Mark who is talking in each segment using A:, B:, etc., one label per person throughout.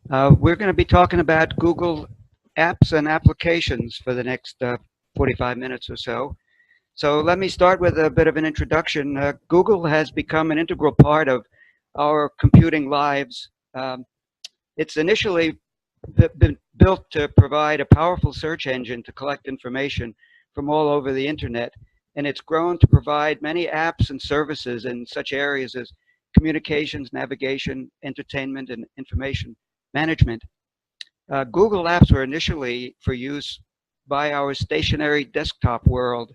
A: We're going to be talking about Google apps and applications for the next 45 minutes or so. So let me start with a bit of an introduction. Google has become an integral part of our computing lives. It's initially been built to provide a powerful search engine to collect information from all over the internet, and it's grown to provide many apps and services in such areas as communications, navigation, entertainment, and information management. Google Apps were initially for use by our stationary desktop world,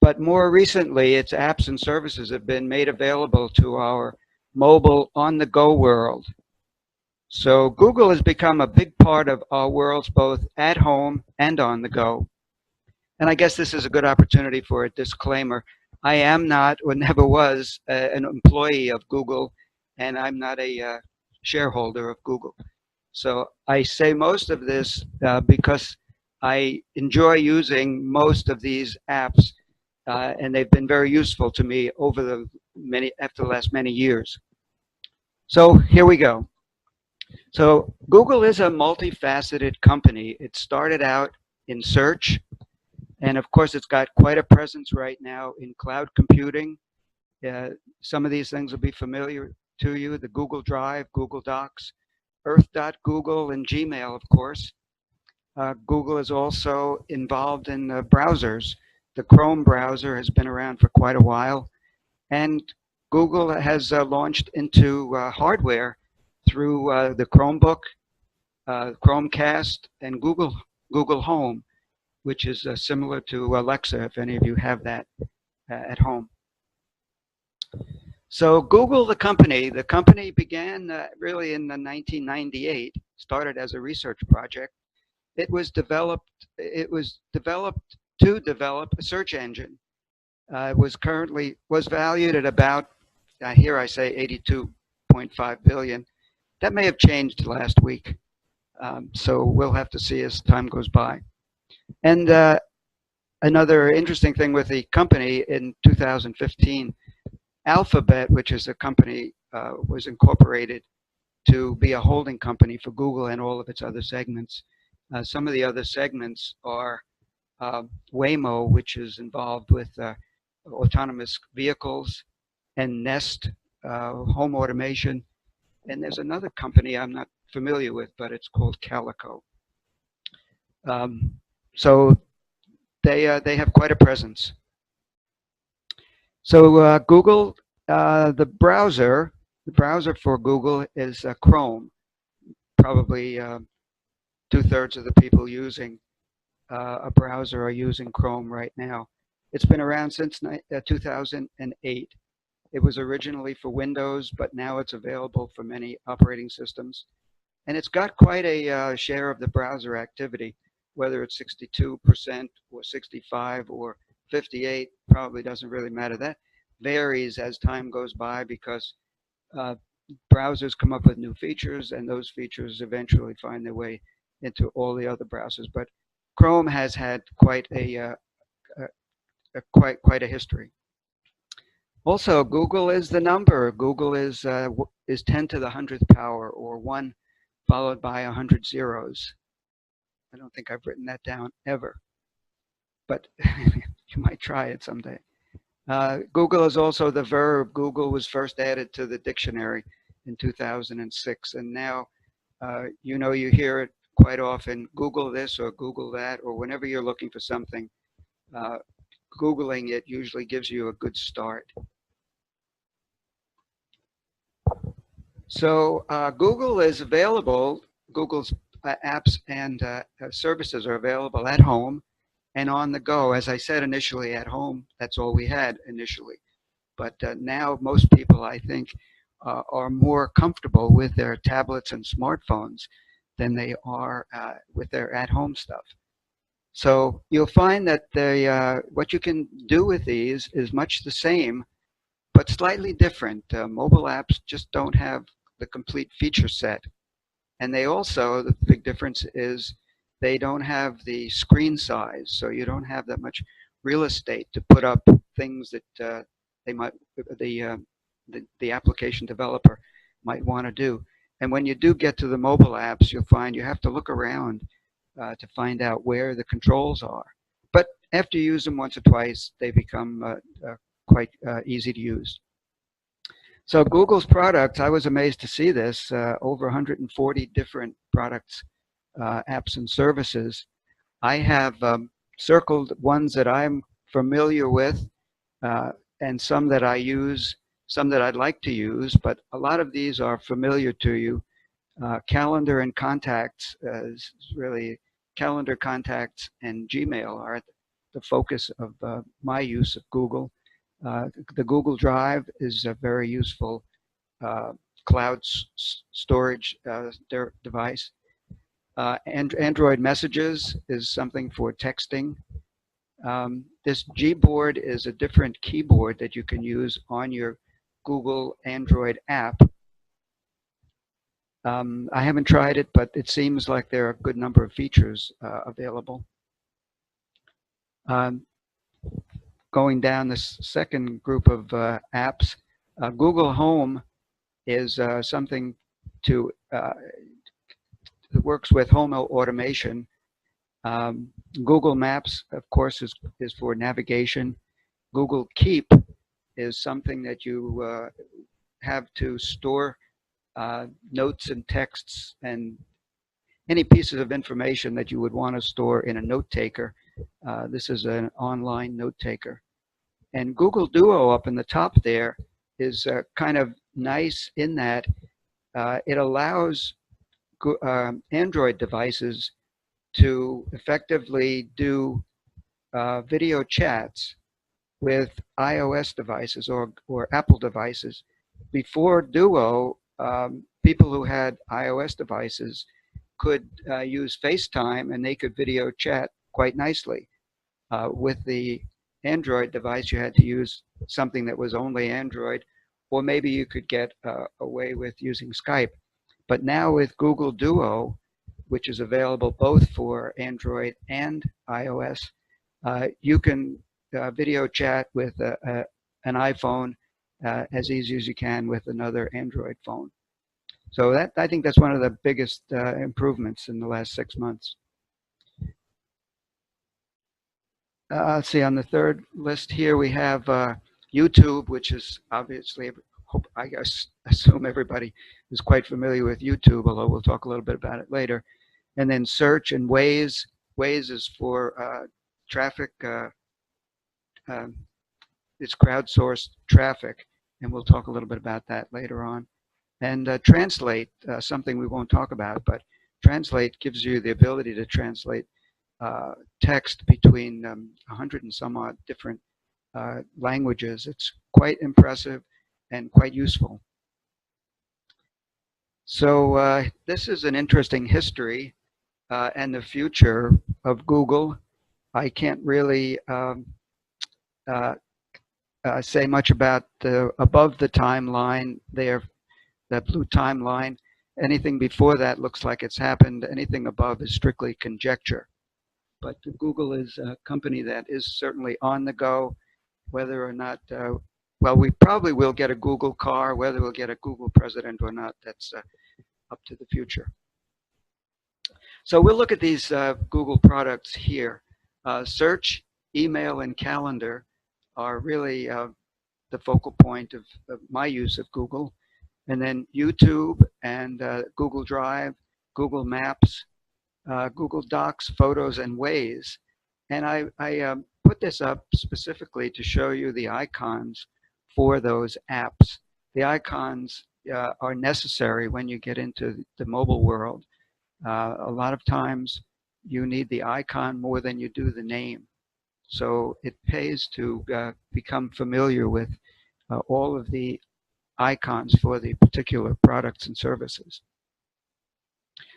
A: but more recently, its apps and services have been made available to our mobile on-the-go world. So Google has become a big part of our worlds, both at home and on the go. And I guess this is a good opportunity for a disclaimer. I am not, or never was, an employee of Google, and I'm not a shareholder of Google. So I say most of this because I enjoy using most of these apps, and they've been very useful to me after the last many years. So here we go. So Google is a multifaceted company. It started out in search, and of course it's got quite a presence right now in cloud computing. Some of these things will be familiar to you: the Google Drive, Google Docs, Earth.Google, and Gmail, of course. Google is also involved in browsers. The Chrome browser has been around for quite a while, and Google has launched into hardware through the Chromebook, Chromecast, and Google Home, which is similar to Alexa, if any of you have that at home. So Google, the company began really in 1998, started as a research project. It was developed to develop a search engine. It was valued at about, here I say 82.5 billion. That may have changed last week. So we'll have to see as time goes by. And another interesting thing with the company, in 2015, Alphabet, which is a company, was incorporated to be a holding company for Google and all of its other segments. Some of the other segments are Waymo, which is involved with autonomous vehicles, and Nest, home automation. And there's another company I'm not familiar with, but it's called Calico. So they have quite a presence. So Google, the browser for Google is Chrome. Probably 2/3 of the people using a browser are using Chrome right now. It's been around since 2008. It was originally for Windows, but now it's available for many operating systems. And it's got quite a share of the browser activity, whether it's 62% or 65 or 58, probably doesn't really matter. That varies as time goes by because browsers come up with new features, and those features eventually find their way into all the other browsers. But Chrome has had quite a history. Also, Google is the number. Google is 10 to the 100th power, or 1 followed by 100 zeros. I don't think I've written that down ever, but you might try it someday. Google is also the verb. Google was first added to the dictionary in 2006, and now you hear it quite often. Google this or Google that, or whenever you're looking for something, Googling it usually gives you a good start. So Google is available. Google's apps and services are available at home and on the go. As I said initially, at home, that's all we had initially. But now most people, I think, are more comfortable with their tablets and smartphones than they are with their at-home stuff. So you'll find that what you can do with these is much the same, but slightly different. Mobile apps just don't have the complete feature set. And they also, the big difference is they don't have the screen size, so you don't have that much real estate to put up things that the application developer might want to do. And when you do get to the mobile apps, you'll find you have to look around to find out where the controls are. But after you use them once or twice, they become quite easy to use. So Google's products, I was amazed to see this, over 140 different products, apps and services. I have circled ones that I'm familiar with, and some that I use, some that I'd like to use, but a lot of these are familiar to you. Calendar and contacts is really, calendar, contacts, and Gmail are the focus of my use of Google. The Google Drive is a very useful cloud storage device. Android Messages is something for texting. This Gboard is a different keyboard that you can use on your Google Android app. I haven't tried it, but it seems like there are a good number of features available. Going down this second group of apps, Google Home is something to that works with home automation. Google Maps, of course, is for navigation. Google Keep is something that you have to store notes and texts and any pieces of information that you would want to store in a note taker. This is an online note taker. And Google Duo up in the top there is kind of nice in that it allows Android devices to effectively do video chats with iOS devices or Apple devices. Before Duo, people who had iOS devices could use FaceTime and they could video chat quite nicely. With the Android device, you had to use something that was only Android, or maybe you could get away with using Skype. But now with Google Duo, which is available both for Android and iOS, you can video chat with an iPhone as easy as you can with another Android phone. So I think that's one of the biggest improvements in the last 6 months. Let's see, on the third list here we have YouTube, which is obviously, I assume everybody is quite familiar with YouTube, although we'll talk a little bit about it later. And then search and Waze. Waze is for traffic. It's crowdsourced traffic, and we'll talk a little bit about that later on. And Translate, something we won't talk about, but Translate gives you the ability to translate text between 100 and some odd different languages. It's quite impressive and quite useful. So this is an interesting history and the future of Google. I can't really say much about the above the timeline there, that blue timeline. Anything before that looks like it's happened. Anything above is strictly conjecture. But Google is a company that is certainly on the go. Whether or not, well, we probably will get a Google car. Whether we'll get a Google president or not, that's up to the future. So we'll look at these Google products here. Search, email, and calendar are really the focal point of my use of Google. And then YouTube and Google Drive, Google Maps, Google Docs, Photos, and Waze. And I put this up specifically to show you the icons for those apps. The icons are necessary when you get into the mobile world. A lot of times you need the icon more than you do the name. So it pays to become familiar with all of the icons for the particular products and services.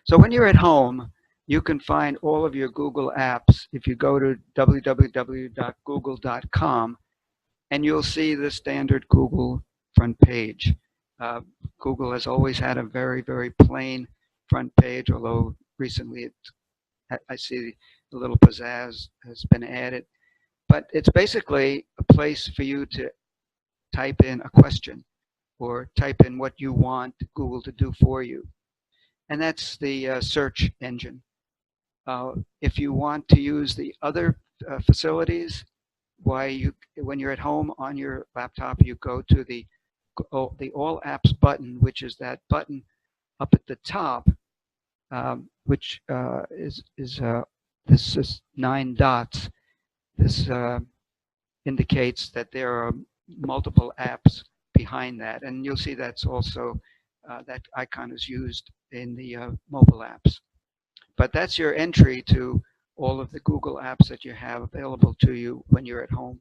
A: So when you're at home, you can find all of your Google apps if you go to www.google.com, and you'll see the standard Google front page. Google has always had a very, very plain front page, although recently I see a little pizzazz has been added. But it's basically a place for you to type in a question. or type in what you want Google to do for you. And that's the search engine. If you want to use the other facilities, when you're at home on your laptop, you go to the All Apps button, which is that button up at the top, which this is 9 dots. This indicates that there are multiple apps behind that, and you'll see that's also that icon is used in the mobile apps. But that's your entry to all of the Google apps that you have available to you when you're at home.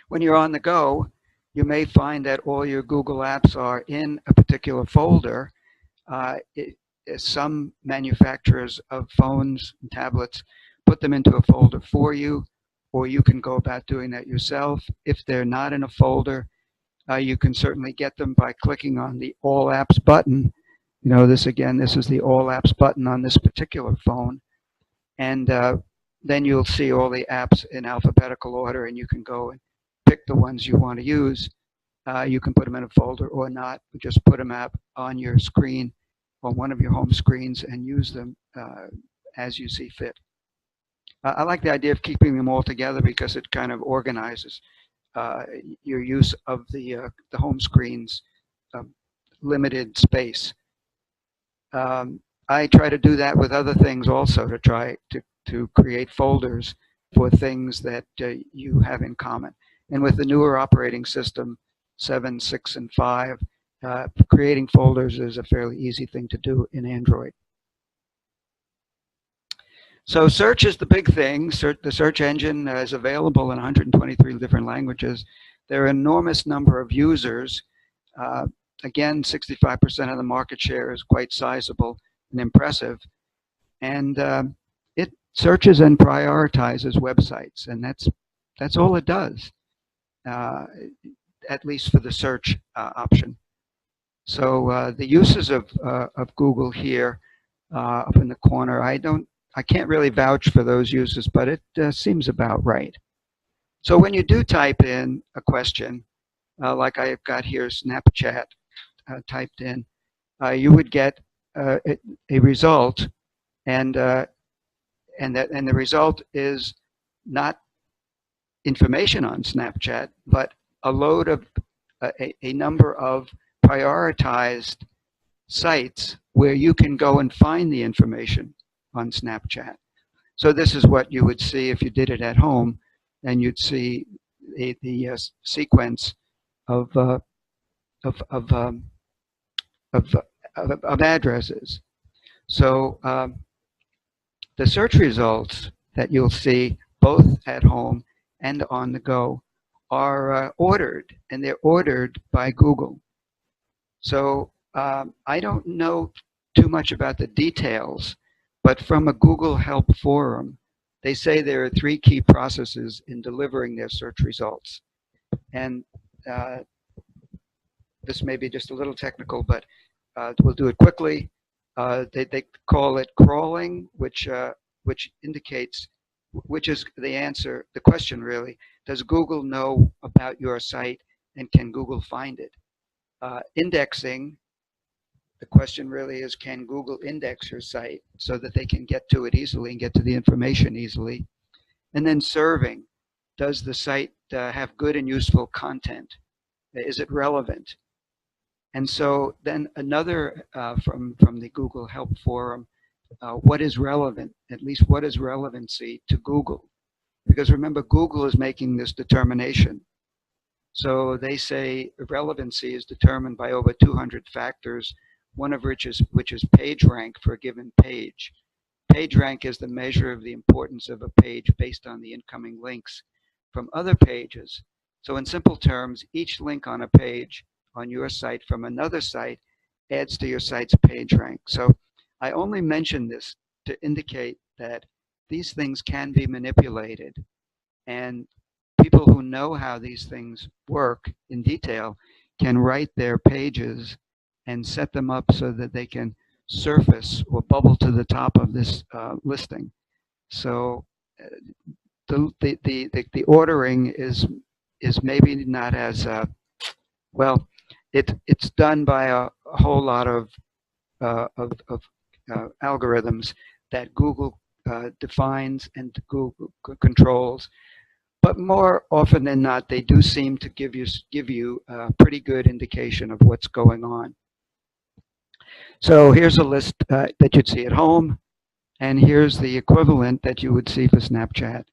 A: When you're on the go, you may find that all your Google apps are in a particular folder. Some manufacturers of phones and tablets put them into a folder for you, or you can go about doing that yourself. If they're not in a folder, you can certainly get them by clicking on the All Apps button. You know, this is the All Apps button on this particular phone. And then you'll see all the apps in alphabetical order, and you can go and pick the ones you want to use. You can put them in a folder or not. Just put them up on your screen, on one of your home screens, and use them as you see fit. I like the idea of keeping them all together because it kind of organizes your use of the home screen's limited space. I try to do that with other things also, to try to create folders for things that you have in common. And with the newer operating system, 7, 6, and 5, creating folders is a fairly easy thing to do in Android. So search is the big thing. The search engine is available in 123 different languages. There are an enormous number of users. Again, 65% of the market share is quite sizable and impressive. And it searches and prioritizes websites, and that's all it does, at least for the search option. So the uses of Google here up in the corner, I can't really vouch for those uses, but it seems about right. So when you do type in a question, like I've got here, Snapchat typed in, you would get a result, and the result is not information on Snapchat, but a load of a number of prioritized sites where you can go and find the information on Snapchat. So this is what you would see if you did it at home, and you'd see the sequence of addresses. So the search results that you'll see both at home and on the go are ordered, and they're ordered by Google. So I don't know too much about the details, but from a Google Help forum, they say there are 3 key processes in delivering their search results. And this may be just a little technical, but we'll do it quickly. They call it crawling, which indicates, which is the answer, the question really, does Google know about your site, and can Google find it? Indexing, the question really is, can Google index your site so that they can get to it easily and get to the information easily? And then serving, does the site have good and useful content? Is it relevant? And so then another from the Google Help Forum, what is relevant? At least what is relevancy to Google? Because remember, Google is making this determination. So they say relevancy is determined by over 200 factors, one of which is page rank for a given page. Page rank is the measure of the importance of a page based on the incoming links from other pages. So in simple terms, each link on a page on your site from another site adds to your site's page rank. So I only mention this to indicate that these things can be manipulated, and people who know how these things work in detail can write their pages and set them up so that they can surface or bubble to the top of this listing. So the ordering is maybe not as Well, it's done by a whole lot of algorithms that Google defines and Google controls. But more often than not, they do seem to give you a pretty good indication of what's going on. So here's a list that you'd see at home, and here's the equivalent that you would see for Snapchat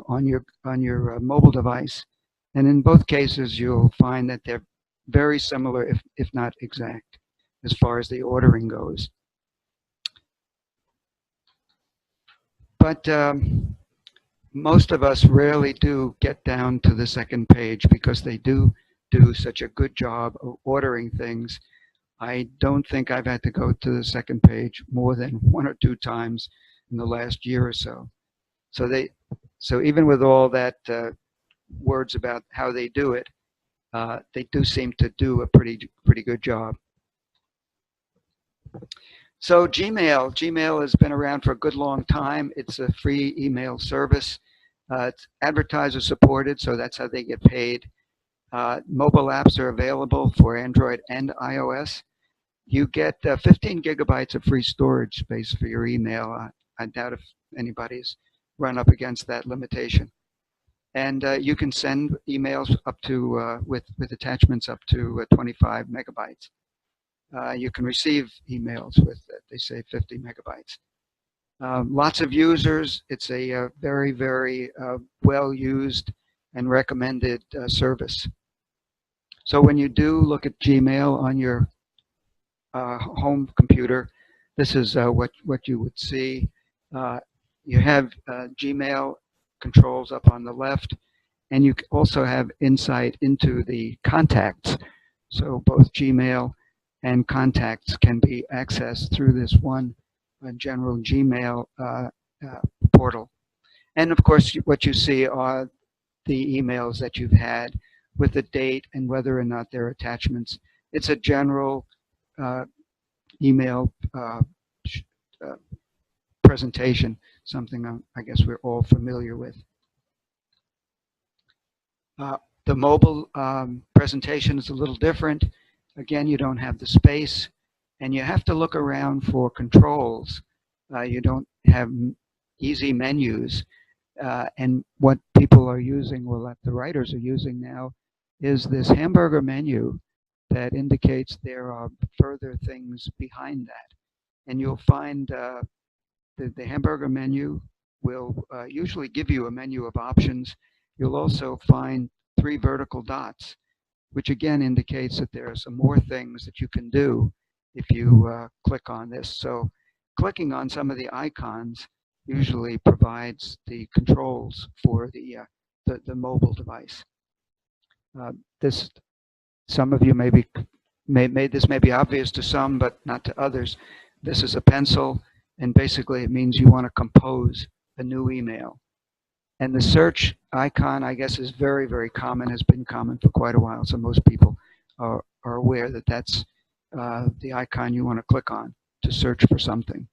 A: on your mobile device. And in both cases, you'll find that they're very similar, if not exact, as far as the ordering goes. But most of us rarely do get down to the second page because they do such a good job of ordering things. I don't think I've had to go to the second page more than 1 or 2 times in the last year or so. So even with all that words about how they do it, they do seem to do a pretty good job. So Gmail has been around for a good long time. It's a free email service. It's advertiser supported, so that's how they get paid. Mobile apps are available for Android and iOS. You get 15 gigabytes of free storage space for your email. I doubt if anybody's run up against that limitation. And you can send emails up to with attachments up to 25 megabytes. You can receive emails with, they say, 50 megabytes. Lots of users. It's a very, very well used and recommended service. So when you do look at Gmail on your home computer, this is what you would see. You have Gmail controls up on the left, and you also have insight into the contacts. So both Gmail and contacts can be accessed through this one general Gmail portal. And of course, what you see are the emails that you've had with the date and whether or not they're attachments. It's a general email presentation, something I guess we're all familiar with. The mobile presentation is a little different. Again, you don't have the space, and you have to look around for controls. You don't have easy menus. And what people are using, well, that the writers are using now, is this hamburger menu that indicates there are further things behind that. And you'll find the hamburger menu will usually give you a menu of options. You'll also find 3 vertical dots, which again indicates that there are some more things that you can do if you click on this. So clicking on some of the icons usually provides the controls for the mobile device. Some of you this may be obvious to some, but not to others. This is a pencil, and basically it means you want to compose a new email. And the search icon, I guess, is very, very common, has been common for quite a while. So most people are aware that that's the icon you want to click on to search for something.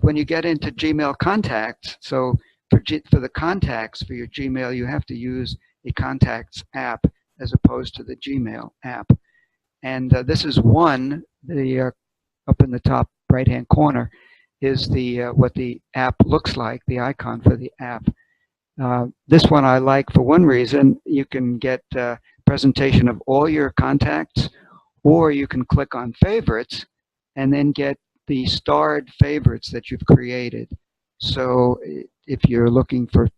A: When you get into Gmail contacts, so for the contacts for your Gmail, you have to use a contacts app as opposed to the Gmail app. And this is one, up in the top right-hand corner, is what the app looks like, the icon for the app. This one I like for one reason. You can get a presentation of all your contacts, or you can click on favorites and then get the starred favorites that you've created. So if you're looking for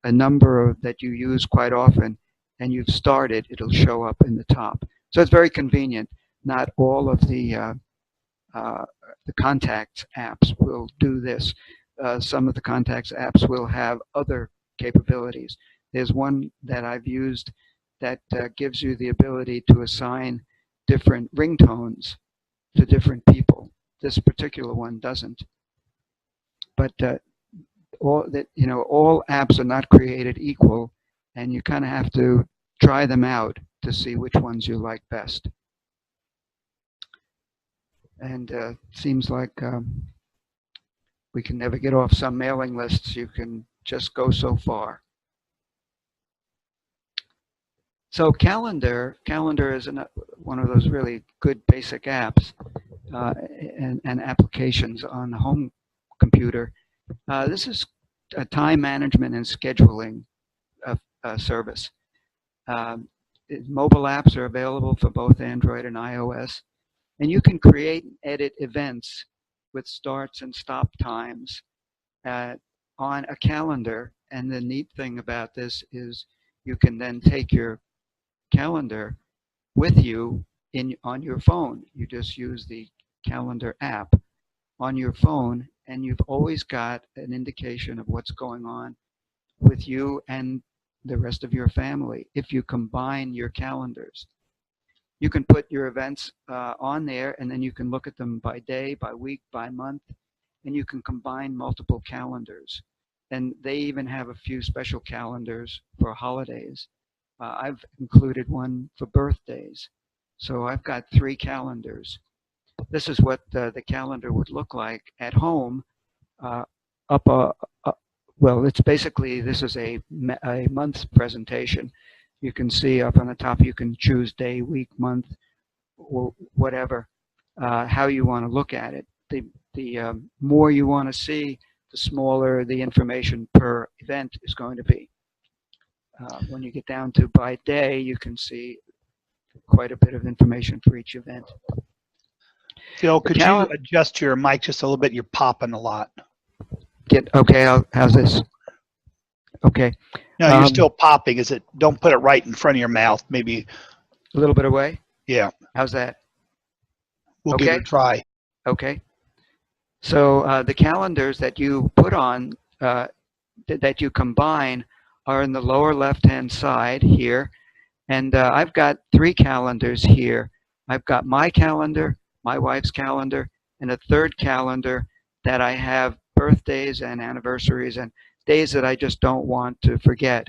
A: a number that you use quite often and you've started, it'll show up in the top. So it's very convenient. Not all of the contacts apps will do this. Some of the contacts apps will have other capabilities. There's one that I've used that gives you the ability to assign different ringtones to different people. This particular one doesn't. But all apps are not created equal, and you kind of have to try them out to see which ones you like best. And it seems like we can never get off some mailing lists. You can just go so far. So Calendar is one of those really good basic apps and applications on the home computer. This is a time management and scheduling service. Um, Mobile apps are available for both Android and iOS, and you can create and edit events with starts and stop times uh, on a calendar. And the neat thing about this is you can then take your calendar with you on your phone. You just use the calendar app on your phone, and you've always got an indication of what's going on with you and the rest of your family if you combine your calendars. You can put your events on there, and then you can look at them by day, by week, by month, and you can combine multiple calendars. And they even have a few special calendars for holidays. I've included one for birthdays. So I've got 3 calendars. This is what the calendar would look like at home. Uh, up well, it's basically, this is a month's presentation. You can see up on the top, you can choose day, week, month, or whatever, how you want to look at it. The more you want to see, the smaller the information per event is going to be. When you get down to by day, you can see quite a bit of information for each event.
B: Phil, could you adjust your mic just a little bit? You're popping a lot.
A: Okay, how's this? Okay.
B: No, you're still popping. Don't put it right in front of your mouth. Maybe
A: a little bit away?
B: Yeah.
A: How's that?
B: We'll give it a try.
A: Okay. So the calendars that you put on, that you combine, are in the lower left-hand side here. And I've got 3 calendars here. I've got my calendar, my wife's calendar, and a third calendar that I have birthdays and anniversaries and days that I just don't want to forget.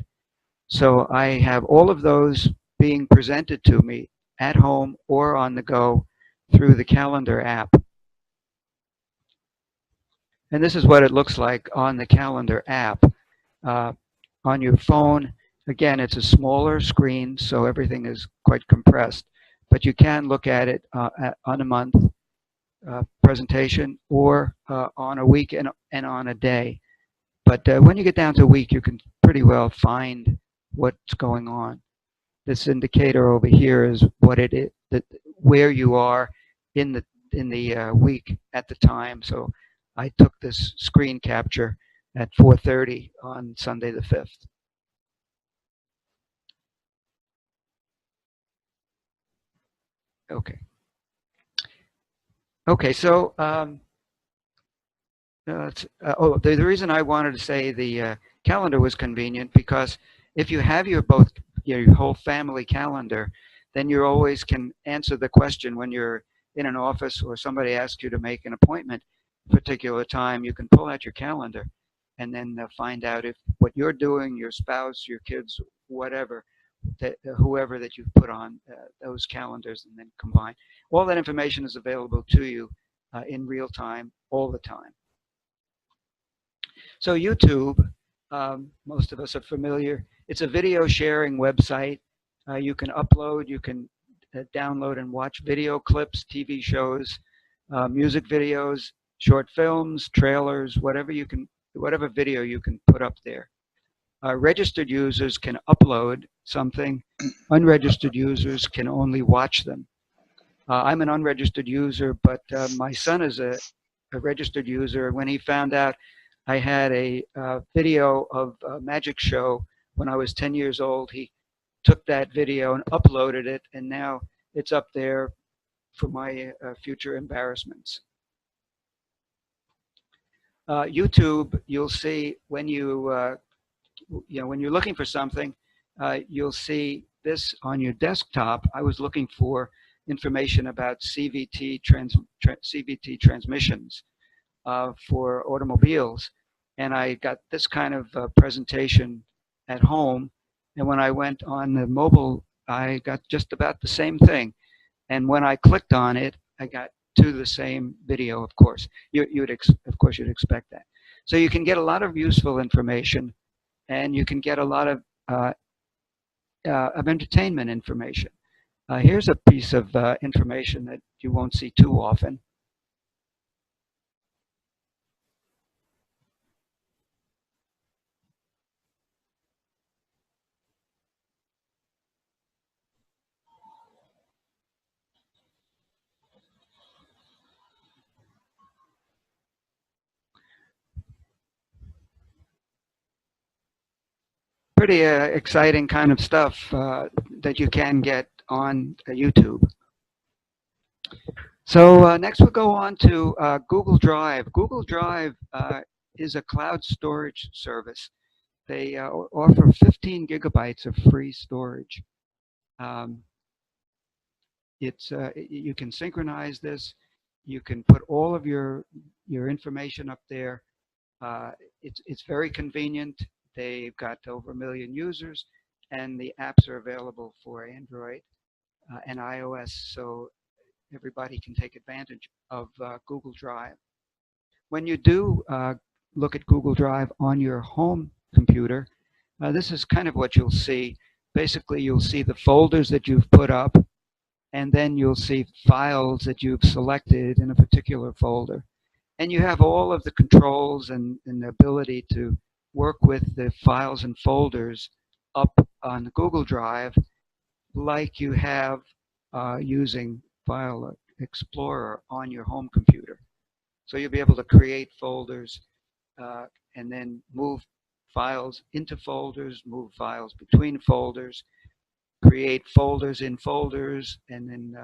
A: So I have all of those being presented to me at home or on the go through the calendar app. And this is what it looks like on the calendar app. On your phone, again, it's a smaller screen, so everything is quite compressed. But you can look at it on a month presentation or on a week and on a day. But when you get down to a week, you can pretty well find what's going on. This indicator over here is what it is, where you are in the week at the time. So I took this screen capture at 4:30 on Sunday the 5th. Okay. Okay, so the reason I wanted to say the calendar was convenient, because if you have your whole family calendar, then you always can answer the question when you're in an office or somebody asks you to make an appointment at a particular time. You can pull out your calendar and then find out if what you're doing, your spouse, your kids, whatever, whoever that you've put on those calendars, and then combine. All that information is available to you in real time, all the time. So YouTube, most of us are familiar. It's a video sharing website. You can upload, you can download and watch video clips, TV shows, music videos, short films, trailers, whatever video you can put up there. Registered users can upload something. Unregistered users can only watch them. I'm an unregistered user, but my son is a registered user. When he found out I had a video of a magic show when I was 10 years old, he took that video and uploaded it, and now it's up there for my future embarrassments. YouTube, you'll see when when you're looking for something, you'll see this on your desktop. I was looking for information about CVT transmissions for automobiles, and I got this kind of presentation at home. And when I went on the mobile, I got just about the same thing. And when I clicked on it, I got to the same video. Of course, you'd expect that. So you can get a lot of useful information, and you can get a lot of of entertainment information. Here's a piece of information that you won't see too often. Pretty exciting kind of stuff that you can get on YouTube. So next we'll go on to Google Drive. Google Drive is a cloud storage service. They offer 15 gigabytes of free storage. You can synchronize this. You can put all of your information up there. It's very convenient. They've got over 1 million users, and the apps are available for Android and iOS, so everybody can take advantage of Google Drive. When you do look at Google Drive on your home computer, this is kind of what you'll see. Basically, you'll see the folders that you've put up, and then you'll see files that you've selected in a particular folder. And you have all of the controls and the ability to work with the files and folders up on Google Drive like you have using File Explorer on your home computer. So you'll be able to create folders and then move files into folders, move files between folders, create folders in folders, and then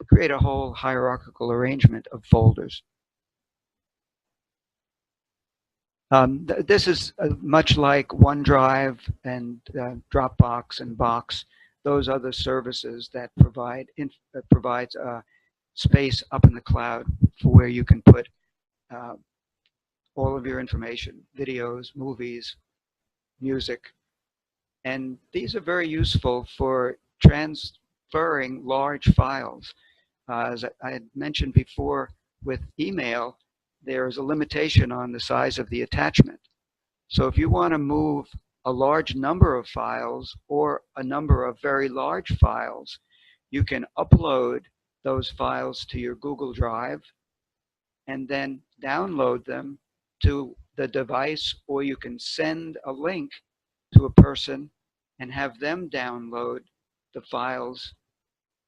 A: create a whole hierarchical arrangement of folders. This is much like OneDrive and Dropbox and Box, those other services that provides space up in the cloud for where you can put all of your information, videos, movies, music. And these are very useful for transferring large files. As I had mentioned before with email, there's a limitation on the size of the attachment. So if you want to move a large number of files or a number of very large files, you can upload those files to your Google Drive and then download them to the device, or you can send a link to a person and have them download the files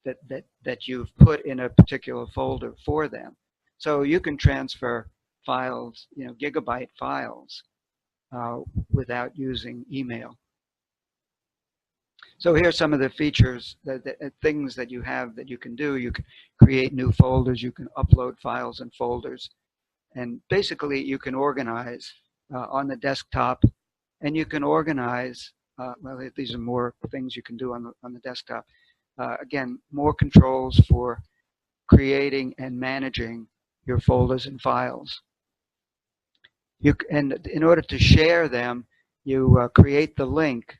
A: that you've put in a particular folder for them. So you can transfer files, gigabyte files, without using email. So here's some of the features, things that you have that you can do. You can create new folders, you can upload files and folders, and basically you can organize on the desktop, and you can organize, well, these are more things you can do on the desktop. Again, more controls for creating and managing your folders and files. And in order to share them, you create the link.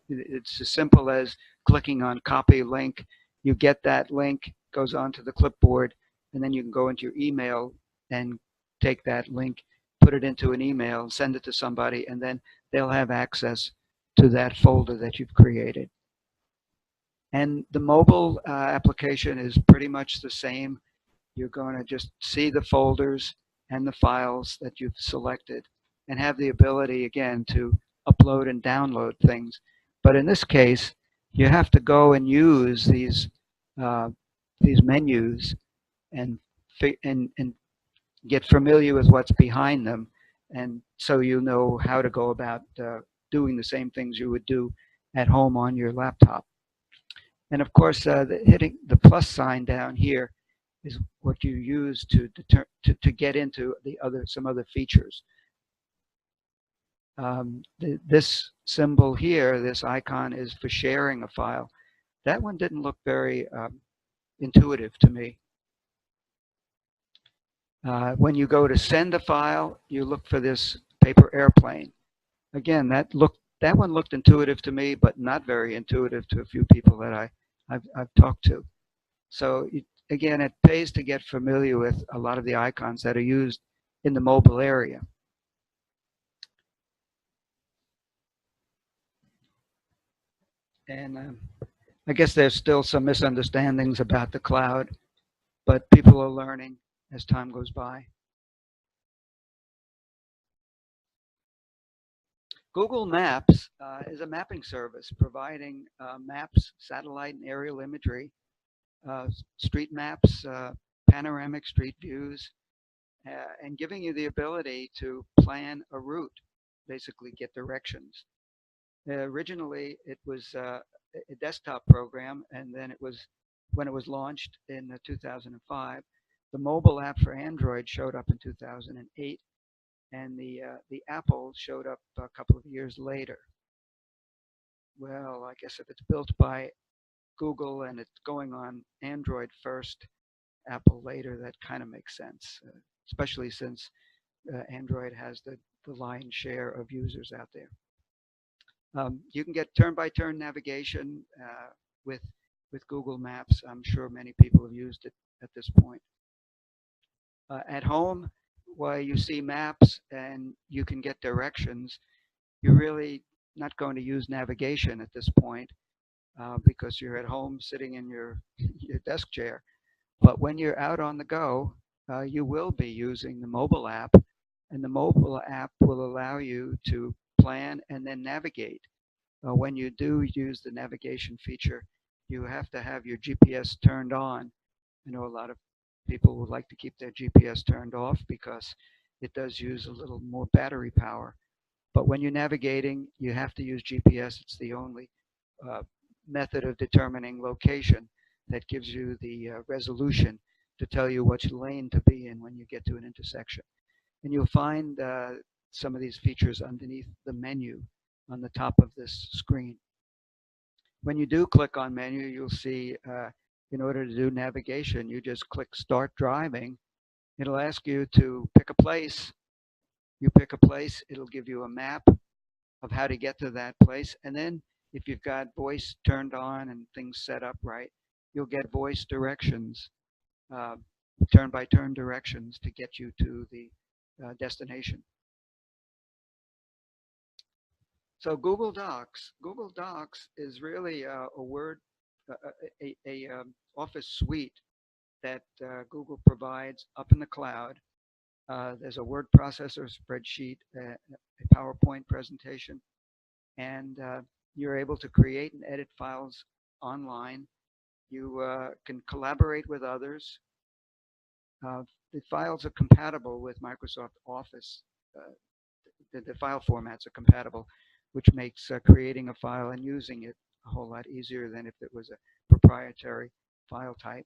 A: It's as simple as clicking on copy link. You get that link, goes onto the clipboard, and then you can go into your email and take that link, put it into an email, send it to somebody, and then they'll have access to that folder that you've created. And the mobile application is pretty much the same. You're going to just see the folders and the files that you've selected and have the ability, again, to upload and download things. But in this case, you have to go and use these menus and get familiar with what's behind them, and so you know how to go about doing the same things you would do at home on your laptop. And of course, hitting the plus sign down here is what you use to get into some other features. This symbol here, this icon, is for sharing a file. That one didn't look very intuitive to me. When you go to send a file, you look for this paper airplane. Again, that one looked intuitive to me, but not very intuitive to a few people that I've talked to. So again, it pays to get familiar with a lot of the icons that are used in the mobile area. And I guess there's still some misunderstandings about the cloud, but people are learning as time goes by. Google Maps is a mapping service providing maps, satellite and aerial imagery, street maps, panoramic street views, and giving you the ability to plan a route, basically get directions. Originally, it was a desktop program, and then when it was launched in 2005, the mobile app for Android showed up in 2008, and the Apple showed up a couple of years later. Well, I guess if it's built by Google and it's going on Android first, Apple later, that kind of makes sense, especially since Android has the lion's share of users out there. You can get turn-by-turn navigation with Google Maps. I'm sure many people have used it at this point. At home, while you see maps and you can get directions, you're really not going to use navigation at this point because you're at home sitting in your desk chair. But when you're out on the go, you will be using the mobile app, and the mobile app will allow you to plan and then navigate. When you do use the navigation feature, you have to have your GPS turned on. I know a lot of people would like to keep their GPS turned off because it does use a little more battery power. But when you're navigating, you have to use GPS. It's the only method of determining location that gives you the resolution to tell you which lane to be in when you get to an intersection. And you'll find some of these features underneath the menu on the top of this screen. When you do click on menu, you'll see in order to do navigation, you just click Start Driving. It'll ask you to pick a place. You pick a place, it'll give you a map of how to get to that place. And then if you've got voice turned on and things set up right, you'll get voice directions, turn-by-turn directions to get you to the destination. So Google Docs is really a word, Office suite that Google provides up in the cloud. There's a word processor, spreadsheet, a PowerPoint presentation, and you're able to create and edit files online. You can collaborate with others. The files are compatible with Microsoft Office. The file formats are compatible, which makes creating a file and using it a whole lot easier than if it was a proprietary file type.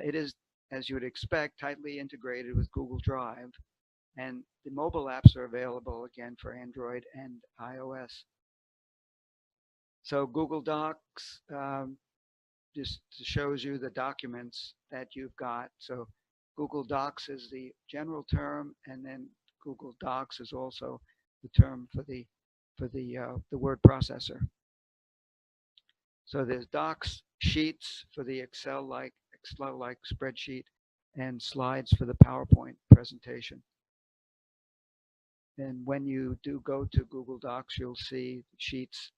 A: It is, as you would expect, tightly integrated with Google Drive, and the mobile apps are available again for Android and iOS. So Google Docs just shows you the documents that you've got. So Google Docs is the general term, and then Google Docs is also the term for the word processor. So there's Docs, Sheets for the Excel-like spreadsheet, and Slides for the PowerPoint presentation. And when you do go to Google Docs, you'll see Sheets,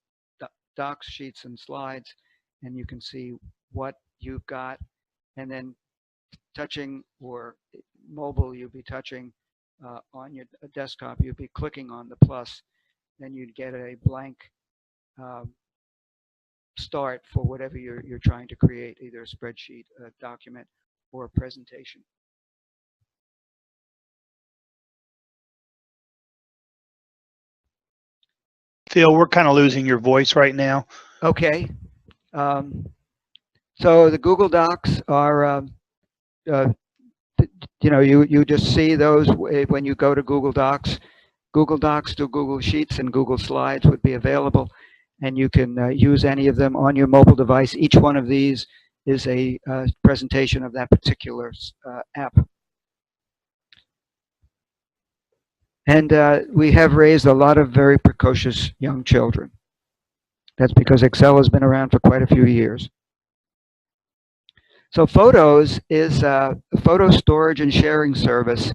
A: Docs, Sheets, and Slides, and you can see what you've got. And then touching, or mobile, you'll be touching on your desktop, you'll be clicking on the plus, then you'd get a blank start for whatever you're trying to create, either a spreadsheet, a document, or a presentation.
B: Phil, we're kind of losing your voice right now.
A: Okay. So the Google Docs are, you just see those when you go to Google Docs. Google Docs to Google Sheets and Google Slides would be available, and you can use any of them on your mobile device. Each one of these is a presentation of that particular app. And we have raised a lot of very precocious young children. That's because Excel has been around for quite a few years. So Photos is a photo storage and sharing service.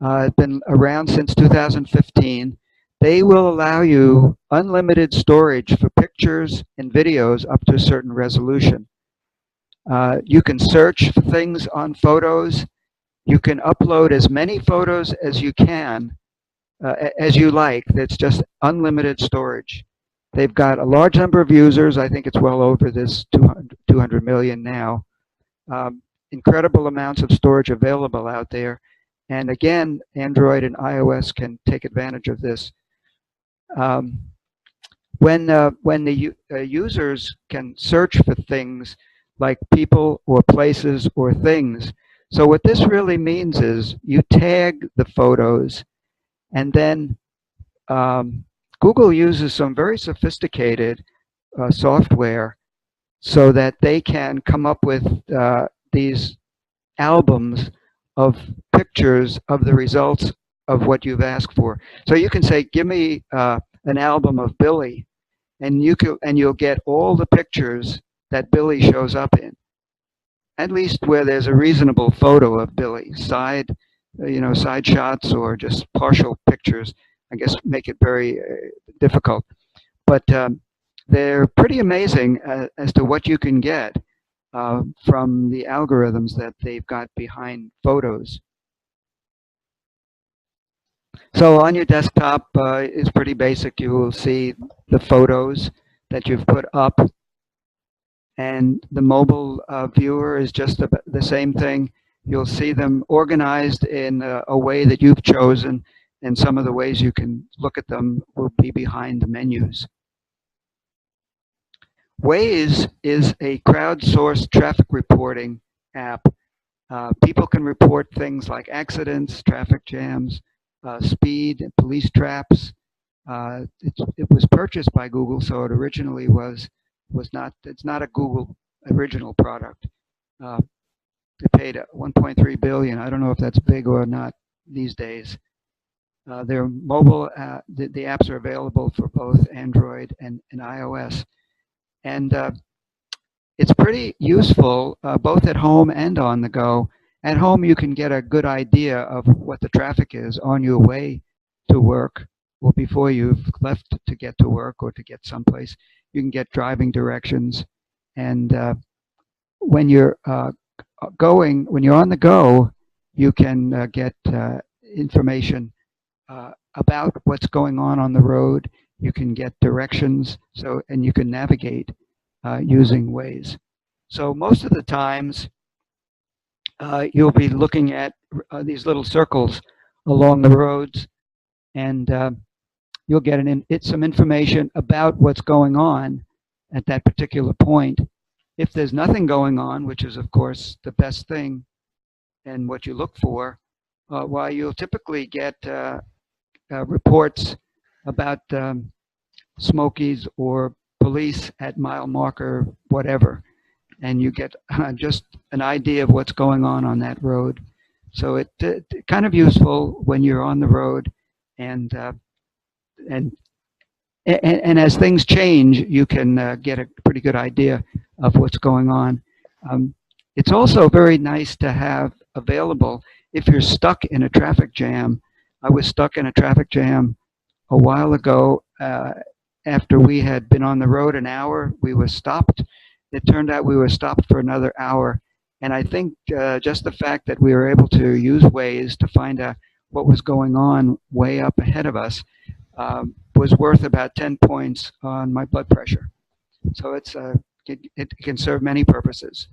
A: It's been around since 2015, They will allow you unlimited storage for pictures and videos up to a certain resolution. You can search for things on photos. You can upload as many photos as you can, as you like. That's just unlimited storage. They've got a large number of users. I think it's well over this 200 million now. Incredible amounts of storage available out there. And again, Android and iOS can take advantage of this. When the users can search for things like people or places or things. So what this really means is you tag the photos, and then Google uses some very sophisticated software so that they can come up with these albums of pictures of the results of what you've asked for. So you can say, give me an album of Billy, and you'll get all the pictures that Billy shows up in, at least where there's a reasonable photo of Billy. Side shots or just partial pictures, I guess, make it very difficult. But they're pretty amazing as to what you can get from the algorithms that they've got behind photos. So on your desktop, it's pretty basic. You will see the photos that you've put up, and the mobile viewer is just the same thing. You'll see them organized in a way that you've chosen, and some of the ways you can look at them will be behind the menus. Waze is a crowdsourced traffic reporting app. People can report things like accidents, traffic jams, speed, police traps. It was purchased by Google, so it originally was not. It's not a Google original product. They paid 1.3 billion. I don't know if that's big or not these days. Their mobile, the apps are available for both Android and iOS. And it's pretty useful both at home and on the go. At home, you can get a good idea of what the traffic is on your way to work or before you've left to get to work or to get someplace. You can get driving directions. And when you're on the go, you can get information about what's going on the road. You can get directions, and you can navigate using Waze. So most of the times, you'll be looking at these little circles along the roads, and you'll get some information about what's going on at that particular point. If there's nothing going on, which is of course the best thing and what you look for, well, you'll typically get reports about smokies or police at mile marker whatever, and you get just an idea of what's going on that road. So it's kind of useful when you're on the road, and as things change, you can get a pretty good idea of what's going on. It's also very nice to have available if you're stuck in a traffic jam. I was stuck in a traffic jam a while ago. After we had been on the road an hour, we were stopped. It turned out we were stopped for another hour. And I think just the fact that we were able to use Waze to find out what was going on way up ahead of us was worth about 10 points on my blood pressure. So it can serve many purposes.